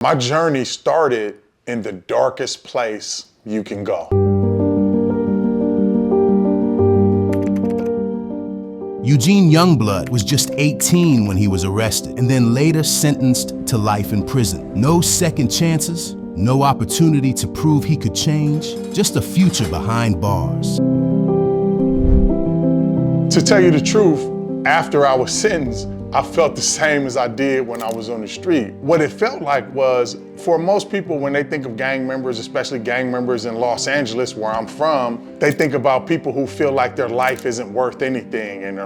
My journey started in the darkest place you can go. Eugene Youngblood was just 18 when he was arrested and then later sentenced to life in prison. No second chances, no opportunity to prove he could change, just a future behind bars. To tell you the truth, after I was sentenced, I felt the same as I did when I was on the street. What it felt like was, for most people, when they think of gang members, especially gang members in Los Angeles, where I'm from, they think about people who feel like their life isn't worth anything and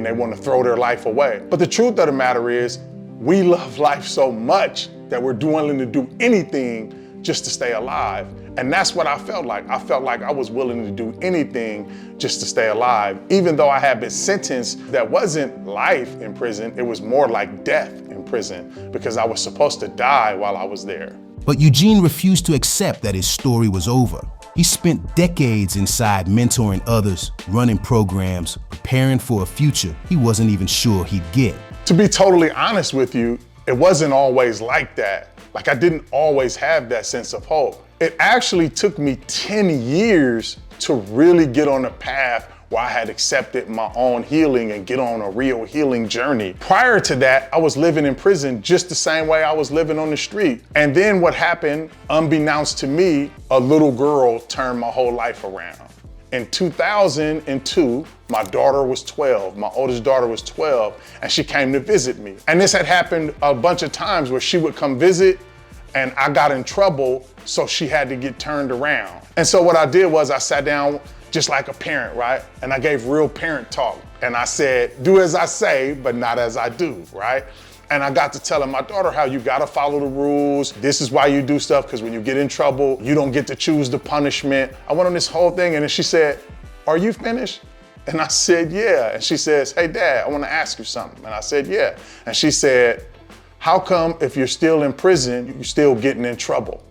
they want to throw their life away. But the truth of the matter is, we love life so much that we're willing to do anything just to stay alive. And that's what I felt like. I felt like I was willing to do anything just to stay alive. Even though I had been sentenced, that wasn't life in prison, it was more like death in prison because I was supposed to die while I was there. But Eugene refused to accept that his story was over. He spent decades inside mentoring others, running programs, preparing for a future he wasn't even sure he'd get. To be totally honest with you, it wasn't always like that. Like, I didn't always have that sense of hope. It actually took me 10 years to really get on a path where I had accepted my own healing and get on a real healing journey. Prior to that, I was living in prison just the same way I was living on the street. And then what happened, unbeknownst to me, a little girl turned my whole life around. In 2002, my daughter was 12, my oldest daughter was 12, and she came to visit me. And this had happened a bunch of times where she would come visit and I got in trouble, so she had to get turned around. And so what I did was I sat down just like a parent, right? And I gave real parent talk. And I said, do as I say, but not as I do, right? And I got to telling my daughter how you gotta follow the rules. This is why you do stuff, because when you get in trouble, you don't get to choose the punishment. I went on this whole thing and then she said, are you finished? And I said, yeah. And she says, hey Dad, I wanna ask you something. And I said, yeah. And she said, how come if you're still in prison, you're still getting in trouble?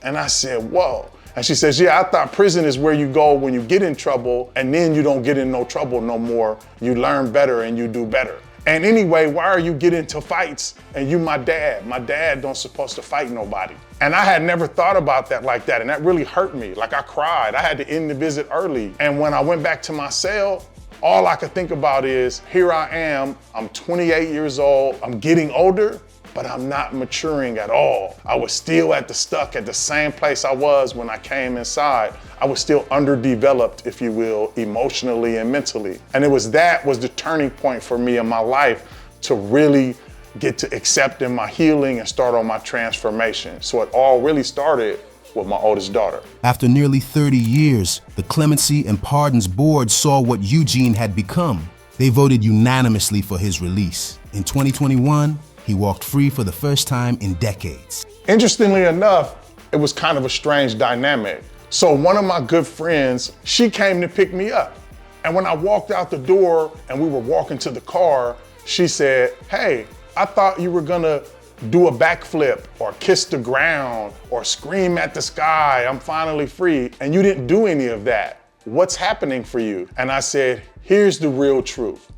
And I said, whoa. And she says, yeah, I thought prison is where you go when you get in trouble and then you don't get in no trouble no more. You learn better and you do better. And anyway, why are you getting into fights? And you my dad don't supposed to fight nobody. And I had never thought about that like that. And that really hurt me. Like, I cried. I had to end the visit early. And when I went back to my cell, all I could think about is, here I am, I'm 28 years old, I'm getting older, but I'm not maturing at all. I was still stuck at the same place I was when I came inside. I was still underdeveloped, if you will, emotionally and mentally. And that was the turning point for me in my life to really get to accepting my healing and start on my transformation. So it all really started with my oldest daughter. After nearly 30 years, the Clemency and Pardons Board saw what Eugene had become. They voted unanimously for his release. In 2021, he walked free for the first time in decades. Interestingly enough, it was kind of a strange dynamic. So one of my good friends, she came to pick me up. And when I walked out the door and we were walking to the car, she said, hey, I thought you were gonna do a backflip or kiss the ground or scream at the sky, I'm finally free. And you didn't do any of that. What's happening for you? And I said, here's the real truth.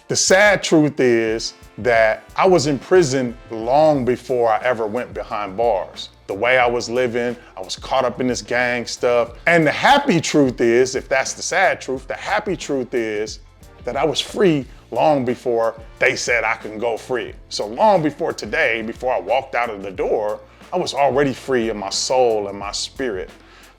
The sad truth is that I was in prison long before I ever went behind bars. The way I was living, I was caught up in this gang stuff. And the happy truth is, if that's the sad truth, the happy truth is that I was free long before they said I can go free. So long before today, before I walked out of the door, I was already free in my soul and my spirit.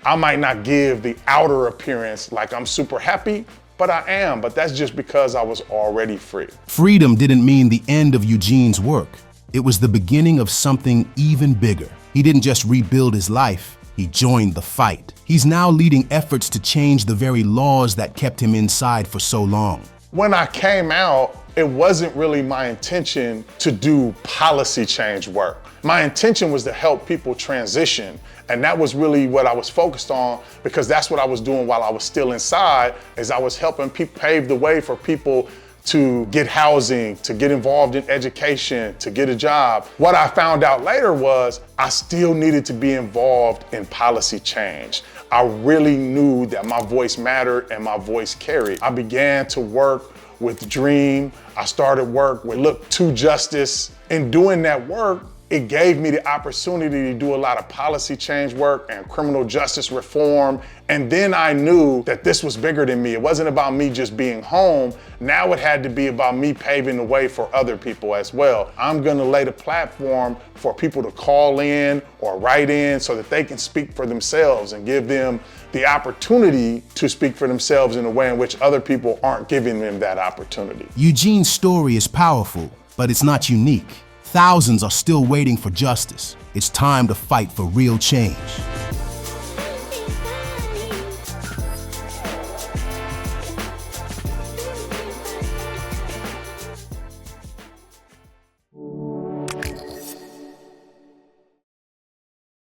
I might not give the outer appearance like I'm super happy, but I am, but that's just because I was already free. Freedom didn't mean the end of Eugene's work. It was the beginning of something even bigger. He didn't just rebuild his life, he joined the fight. He's now leading efforts to change the very laws that kept him inside for so long. When I came out, it wasn't really my intention to do policy change work. My intention was to help people transition. And that was really what I was focused on, because that's what I was doing while I was still inside, is I was helping people pave the way for people to get housing, to get involved in education, to get a job. What I found out later was I still needed to be involved in policy change. I really knew that my voice mattered and my voice carried. I began to work with Dream. I started work with Look to Justice. In doing that work, it gave me the opportunity to do a lot of policy change work and criminal justice reform. And then I knew that this was bigger than me. It wasn't about me just being home. Now it had to be about me paving the way for other people as well. I'm gonna lay the platform for people to call in or write in so that they can speak for themselves and give them the opportunity to speak for themselves in a way in which other people aren't giving them that opportunity. Eugene's story is powerful, but it's not unique. Thousands are still waiting for justice. It's time to fight for real change.